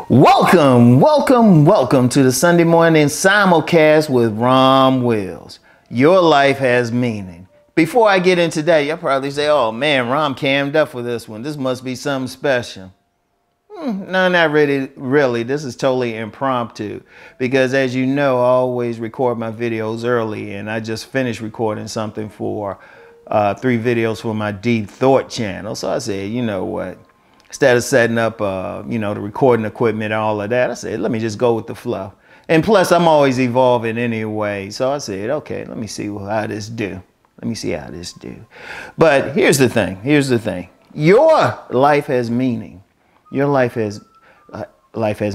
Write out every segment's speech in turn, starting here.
Welcome to the Sunday morning simulcast with Rom Wills. Your life has meaning. Before I get into that, you'll probably say, oh man, Rom cammed up for this one. This must be something special. No, not really. This is totally impromptu because, as you know, I always record my videos early, and I just finished recording something for 3 videos for my Deep Thought channel. So I said, you know what? Instead of setting up, the recording equipment and all of that, I said, let me just go with the flow. And plus, I'm always evolving anyway. So I said, okay, let me see how this do. Let me see how this do. But here's the thing. Your life has meaning. Your life has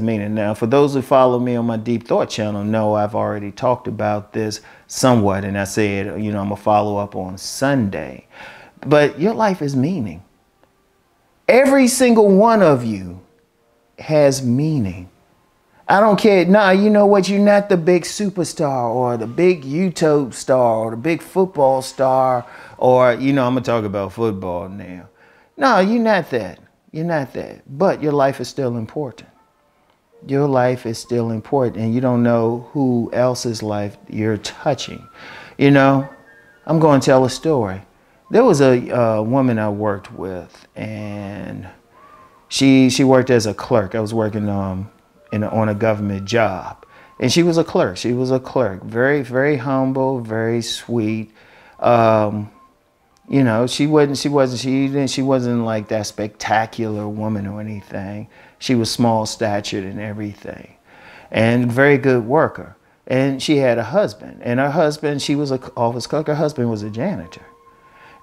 meaning. Now, for those who follow me on my Deep Thought channel, know I've already talked about this somewhat. And I said, I'm going to follow up on Sunday. But your life has meaning. Every single one of you has meaning. I don't care. Nah, you know what? You're not the big superstar or the big YouTube star or the big football star or, I'm going to talk about football now. No, you're not that. You're not that. But your life is still important. Your life is still important, and you don't know who else's life you're touching. I'm going to tell a story. There was a woman I worked with, and she worked as a clerk. I was working on a government job, and she was a clerk. She was a clerk, very, very humble, very sweet. She wasn't like that spectacular woman or anything. She was small statured and everything, and very good worker. And she had a husband, and her husband, she was an office clerk. Her husband was a janitor.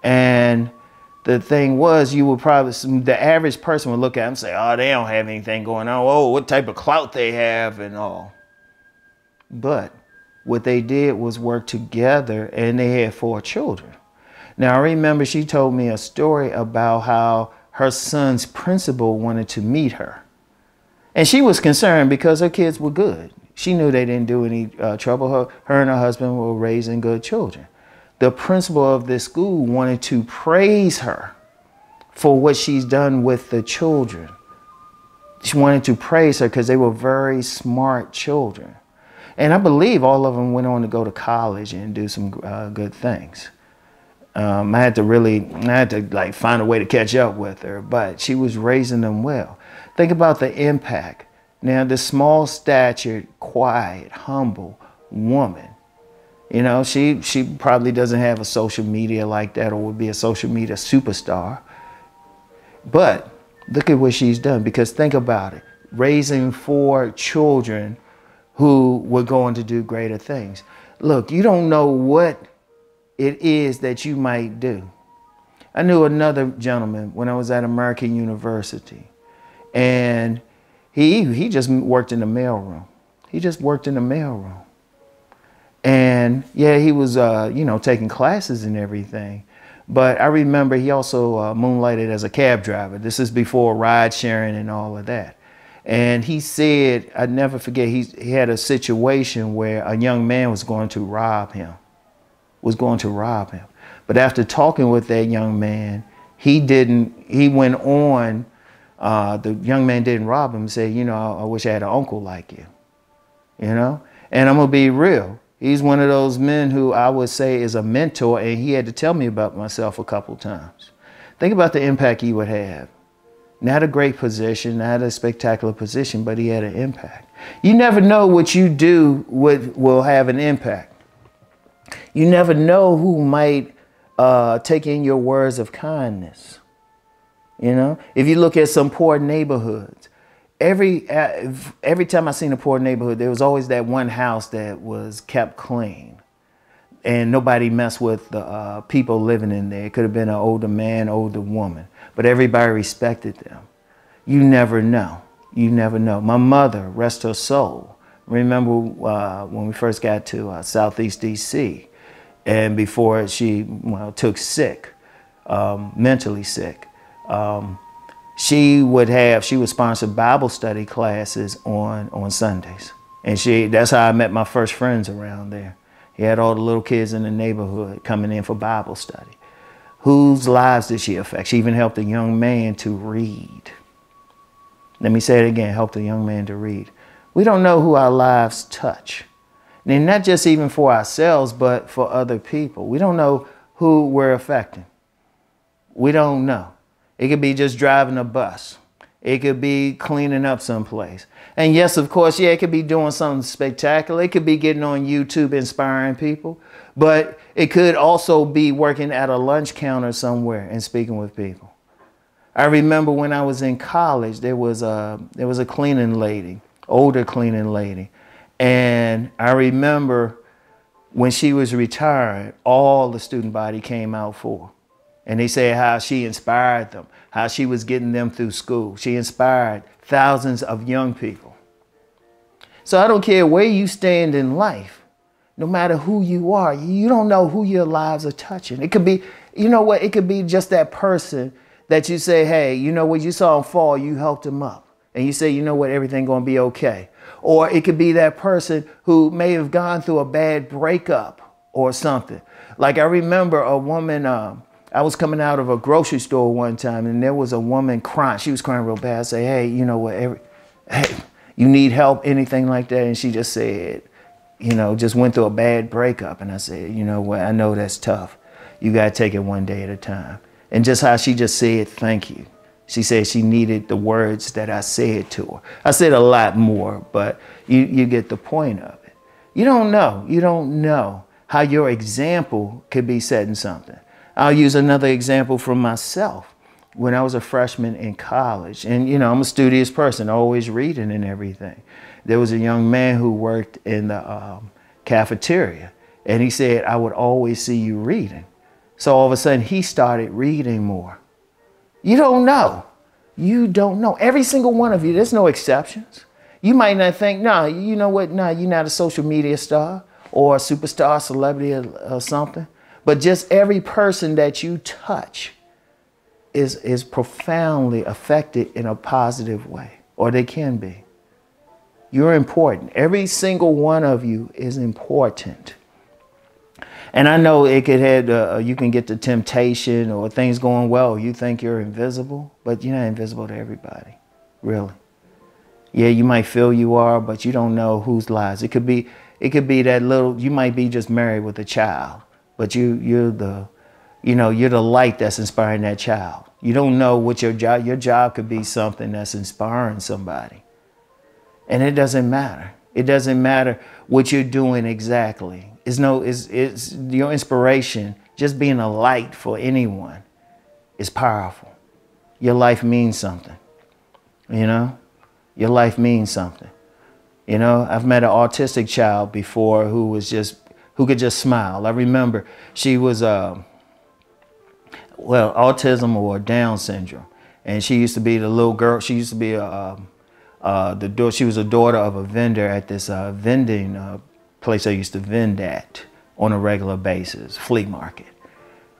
And the thing was, the average person would look at them and say, oh, they don't have anything going on. Oh, what type of clout they have and all. But what they did was work together, and they had 4 children. Now, I remember she told me a story about how her son's principal wanted to meet her. And she was concerned because her kids were good. She knew they didn't do any trouble. Her and her husband were raising good children. The principal of this school wanted to praise her for what she's done with the children. She wanted to praise her because they were very smart children. And I believe all of them went on to go to college and do some good things. I had to find a way to catch up with her, but she was raising them well. Think about the impact. Now, this small statured, quiet, humble woman, she probably doesn't have a social media like that or would be a social media superstar. But look at what she's done, because think about it. Raising 4 children who were going to do greater things. Look, you don't know what it is that you might do. I knew another gentleman when I was at American University, and he just worked in the mailroom. He just worked in the mailroom. And yeah, he was, taking classes and everything. But I remember he also moonlighted as a cab driver. This is before ride sharing and all of that. And he said, I'd never forget, he had a situation where a young man was going to rob him. But after talking with that young man, the young man didn't rob him and said, I wish I had an uncle like you, And I'm going to be real. He's one of those men who I would say is a mentor, and he had to tell me about myself a couple times. Think about the impact he would have. Not a great position, not a spectacular position, but he had an impact. You never know what you do will have an impact. You never know who might take in your words of kindness. If you look at some poor neighborhoods, every time I seen a poor neighborhood, there was always that one house that was kept clean, and nobody messed with the people living in there. It could have been an older man, older woman, but everybody respected them. You never know. You never know. My mother, rest her soul, remember when we first got to Southeast DC, and before she took sick, mentally sick. She would sponsor Bible study classes on Sundays. And that's how I met my first friends around there. He had all the little kids in the neighborhood coming in for Bible study. Whose lives did she affect? She even helped a young man to read. Let me say it again, help the young man to read. We don't know who our lives touch. And not just even for ourselves, but for other people. We don't know who we're affecting. We don't know. It could be just driving a bus. It could be cleaning up someplace. And yes, of course, yeah, it could be doing something spectacular. It could be getting on YouTube, inspiring people. But it could also be working at a lunch counter somewhere and speaking with people. I remember when I was in college, there was a cleaning lady, older cleaning lady. And I remember when she was retiring, all the student body came out for her. And they said how she inspired them, how she was getting them through school. She inspired thousands of young people. So I don't care where you stand in life, no matter who you are, you don't know who your lives are touching. It could be, you know what, it could be just that person that you say, hey, you know what, you saw him fall, you helped him up. And you say, you know what, everything gonna be okay. Or it could be that person who may have gone through a bad breakup or something. Like I remember a woman, I was coming out of a grocery store one time and there was a woman crying. She was crying real bad. I say, hey, you know what, hey, you need help, anything like that? And she just said, you know, just went through a bad breakup. And I said, you know what, I know that's tough. You gotta take it one day at a time. And just how she just said, thank you. She said she needed the words that I said to her. I said a lot more, but you get the point of it. You don't know how your example could be setting something. I'll use another example from myself. When I was a freshman in college, and you know, I'm a studious person, always reading and everything. There was a young man who worked in the cafeteria, and he said, I would always see you reading. So all of a sudden he started reading more. You don't know. You don't know. Every single one of you, there's no exceptions. You might not think, nah, you know what, nah, you're not a social media star or a superstar celebrity or something. But just every person that you touch is profoundly affected in a positive way, or they can be. You're important. Every single one of you is important. And I know it could have, you can get the temptation or things going well. You think you're invisible, but you're not invisible to everybody, really. Yeah, you might feel you are, but you don't know whose lives. It could be that little, you might be just married with a child, but you're the light that's inspiring that child. You don't know what your job could be something that's inspiring somebody. And it doesn't matter. It doesn't matter what you're doing exactly. It's your inspiration, just being a light for anyone is powerful. Your life means something, you know? Your life means something. You know, I've met an autistic child before who could just smile. I remember she was, autism or Down syndrome. And she used to be the little girl, she used to be she was a daughter of a vendor at this vending place I used to vend at on a regular basis, flea market.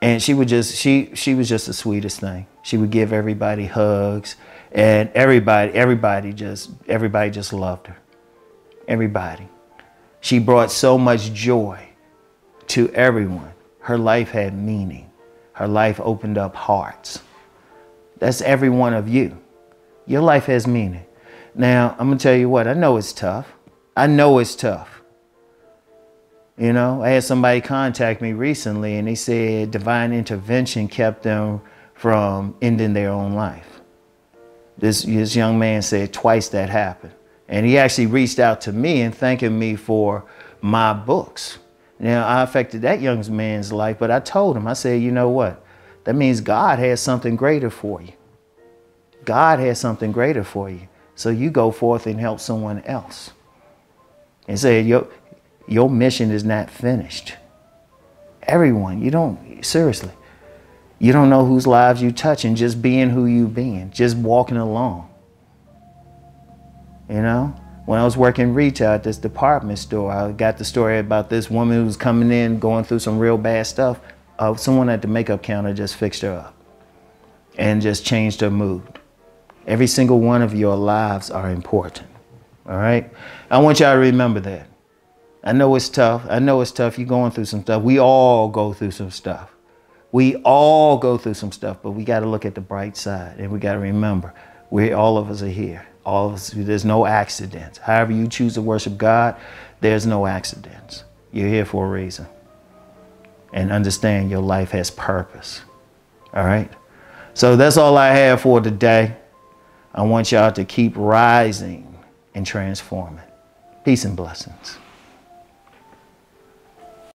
And she was just the sweetest thing. She would give everybody hugs, and everybody just loved her. Everybody. She brought so much joy to everyone. Her life had meaning. Her life opened up hearts. That's every one of you. Your life has meaning. Now, I'm gonna tell you what, I know it's tough. I know it's tough. You know, I had somebody contact me recently and they said divine intervention kept them from ending their own life. This young man said twice that happened. And he actually reached out to me and thanking me for my books. Now, I affected that young man's life, but I told him, I said, you know what? That means God has something greater for you. God has something greater for you. So you go forth and help someone else. And say, your mission is not finished. Everyone, seriously, you don't know whose lives you touch, and just being who you being, just walking along. You know, when I was working retail at this department store, I got the story about this woman who was coming in, going through some real bad stuff. Someone at the makeup counter just fixed her up and just changed her mood. Every single one of your lives are important, all right? I want y'all to remember that. I know it's tough. I know it's tough. You're going through some stuff. We all go through some stuff. We all go through some stuff, but we got to look at the bright side, and we got to remember All of us are here. All of us, there's no accidents. However you choose to worship God, there's no accidents. You're here for a reason. And understand your life has purpose. All right? So that's all I have for today. I want y'all to keep rising and transforming. Peace and blessings.